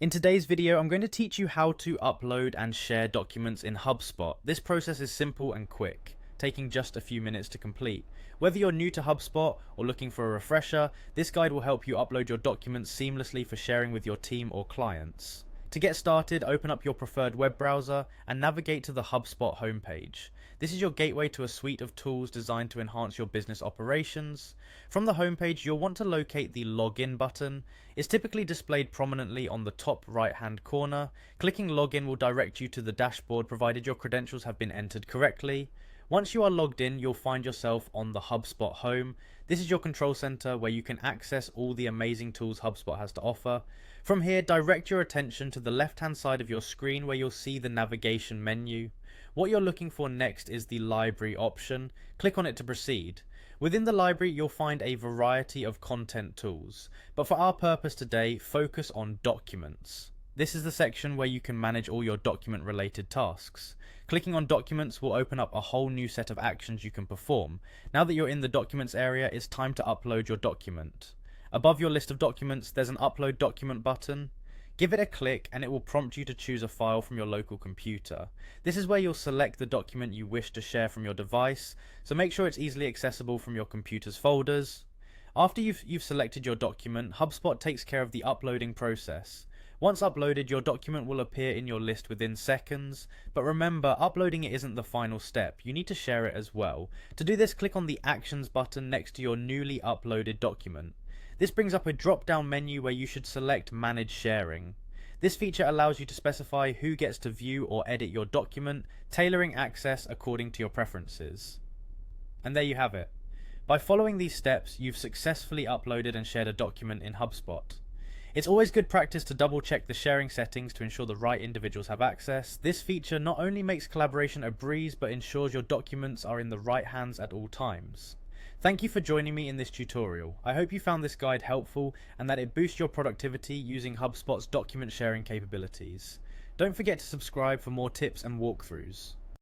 In today's video, I'm going to teach you how to upload and share documents in Hubspot. This process is simple and quick, taking just a few minutes to complete. Whether you're new to HubSpot or looking for a refresher, this guide will help you upload your documents seamlessly for sharing with your team or clients. To get started, open up your preferred web browser and navigate to the HubSpot homepage. This is your gateway to a suite of tools designed to enhance your business operations. From the homepage, you'll want to locate the Login button. It's typically displayed prominently on the top right-hand corner. Clicking Login will direct you to the dashboard provided your credentials have been entered correctly. Once you are logged in, you'll find yourself on the HubSpot home. This is your control center where you can access all the amazing tools HubSpot has to offer. From here, direct your attention to the left-hand side of your screen where you'll see the navigation menu. What you're looking for next is the library option. Click on it to proceed. Within the library, you'll find a variety of content tools, but for our purpose today, focus on documents. This is the section where you can manage all your document-related tasks. Clicking on Documents will open up a whole new set of actions you can perform. Now that you're in the Documents area, it's time to upload your document. Above your list of documents, there's an Upload Document button. Give it a click and it will prompt you to choose a file from your local computer. This is where you'll select the document you wish to share from your device, so make sure it's easily accessible from your computer's folders. After you've selected your document, HubSpot takes care of the uploading process. Once uploaded, your document will appear in your list within seconds, but remember, uploading it isn't the final step. You need to share it as well. To do this, click on the Actions button next to your newly uploaded document. This brings up a drop-down menu where you should select Manage Sharing. This feature allows you to specify who gets to view or edit your document, tailoring access according to your preferences. And there you have it. By following these steps, you've successfully uploaded and shared a document in HubSpot. It's always good practice to double check the sharing settings to ensure the right individuals have access. This feature not only makes collaboration a breeze, but ensures your documents are in the right hands at all times. Thank you for joining me in this tutorial. I hope you found this guide helpful and that it boosts your productivity using HubSpot's document sharing capabilities. Don't forget to subscribe for more tips and walkthroughs.